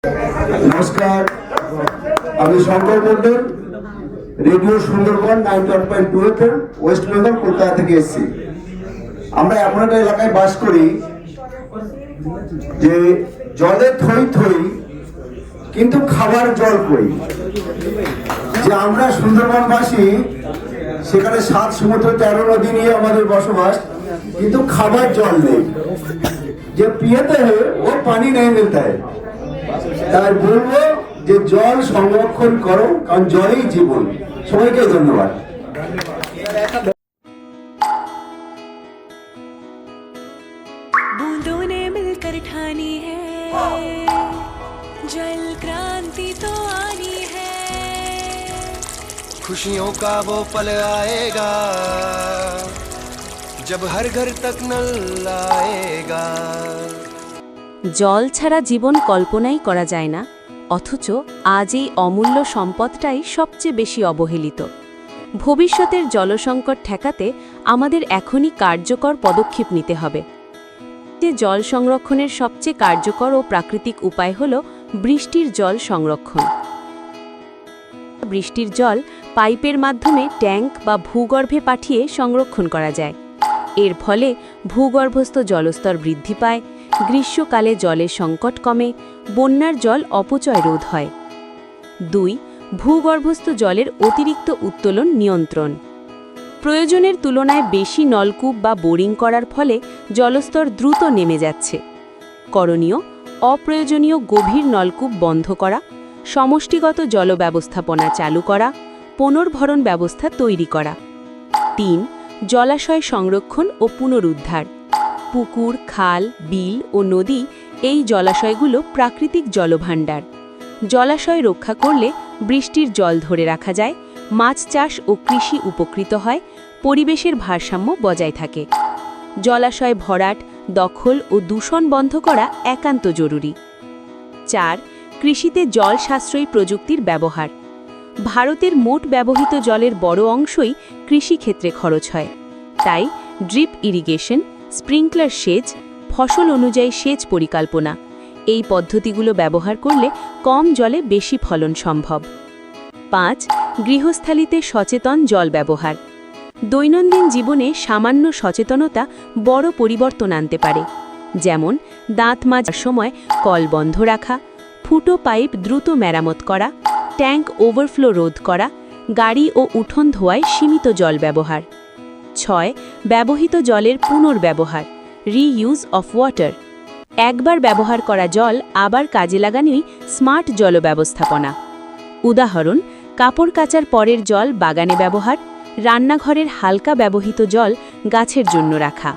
নমস্কার, আমি Shankar Mondal, radio Sundarban 91.2 FM, West Bengal, Kolkata থেকে এসেছি। আমরা এমন একটা এলাকায় বাস করি যে জলে থই থই, কিন্তু খাবার জল কই। যে আমরা সুন্দরবনবাসী, সেখানে 7 সমুদ্র 13 নদী নিয়ে আমাদের বসবাস, কিন্তু খাবার জল নেই। যে পিয়েতে হয় ও পানি নেই মিলতে হয়। তাই বলবো যে জল সংরক্ষণ করো, কারণ জলই জীবন। সবাইকে ধন্যবাদ। बूंदों ने मिलकर ठानी है, जल क्रांति तो आनी है। खुशियों का वो पल आएगा जब हर घर तक नल आएगा। জল ছাড়া জীবন কল্পনাই করা যায় না, অথচ আজ এই অমূল্য সম্পদটাই সবচেয়ে বেশি অবহেলিত। ভবিষ্যতের জলসংকট ঠেকাতে আমাদের এখনই কার্যকর পদক্ষেপ নিতে হবে। যে জল সংরক্ষণের সবচেয়ে কার্যকর ও প্রাকৃতিক উপায় হল বৃষ্টির জল সংরক্ষণ। বৃষ্টির জল পাইপের মাধ্যমে ট্যাঙ্ক বা ভূগর্ভে পাঠিয়ে সংরক্ষণ করা যায়। এর ফলে ভূগর্ভস্থ জলস্তর বৃদ্ধি পায়, গ্রীষ্মকালে জলের সংকট কমে, বন্যার জল অপচয় রোধ হয়। 2. ভূগর্ভস্থ জলের অতিরিক্ত উত্তোলন নিয়ন্ত্রণ। প্রয়োজনের তুলনায় বেশি নলকূপ বা বোরিং করার ফলে জলস্তর দ্রুত নেমে যাচ্ছে। করণীয়: অপ্রয়োজনীয় গভীর নলকূপ বন্ধ করা, সমষ্টিগত জল ব্যবস্থাপনা চালু করা, পুনর্ভরণ ব্যবস্থা তৈরি করা। 3. জলাশয় সংরক্ষণ ও পুনরুদ্ধার। পুকুর, খাল, বিল ও নদী এই জলাশয়গুলো প্রাকৃতিক জলভাণ্ডার। জলাশয় রক্ষা করলে বৃষ্টির জল ধরে রাখা যায়, মাছ চাষ ও কৃষি উপকৃত হয়, পরিবেশের ভারসাম্য বজায় থাকে। জলাশয় ভরাট, দখল ও দূষণ বন্ধ করা একান্ত জরুরি। 4. কৃষিতে জল সাশ্রয়ী প্রযুক্তির ব্যবহার। ভারতের মোট ব্যবহৃত জলের বড় অংশই কৃষিক্ষেত্রে খরচ হয়। তাই ড্রিপ ইরিগেশন, স্প্রিংকলার সেচ, ফসল অনুযায়ী সেচ পরিকল্পনা এই পদ্ধতিগুলো ব্যবহার করলে কম জলে বেশি ফলন সম্ভব। 5. গৃহস্থালিতে সচেতন জল ব্যবহার। দৈনন্দিন জীবনে সামান্য সচেতনতা বড় পরিবর্তন আনতে পারে। যেমন দাঁত মাজার সময় কল বন্ধ রাখা, ফুটো পাইপ দ্রুত মেরামত করা, ট্যাঙ্ক ওভারফ্লো রোধ করা, গাড়ি ও উঠোন ধোয়ায় সীমিত জল ব্যবহার। 6. ব্যবহৃত জলের পুনর্ব্যবহার, রিইউজ অফ ওয়াটার। একবার ব্যবহার করা জল আবার কাজে লাগানোই স্মার্ট জল ব্যবস্থাপনা। উদাহরণ: কাপড় কাচার পরের জল বাগানে ব্যবহার, রান্নাঘরের হালকা ব্যবহৃত জল গাছের জন্য রাখা।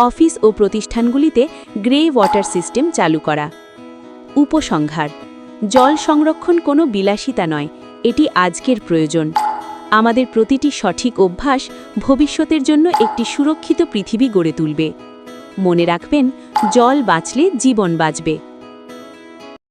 অফিস ও প্রতিষ্ঠানগুলিতে গ্রে ওয়াটার সিস্টেম চালু করা। উপসংহার: জল সংরক্ষণ কোনো বিলাসিতা নয়, এটি আজকের প্রয়োজন। আমাদের প্রতিটি সঠিক অভ্যাস ভবিষ্যতের জন্য একটি সুরক্ষিত পৃথিবী গড়ে তুলবে। মনে রাখবেন, জল বাঁচলে জীবন বাঁচবে।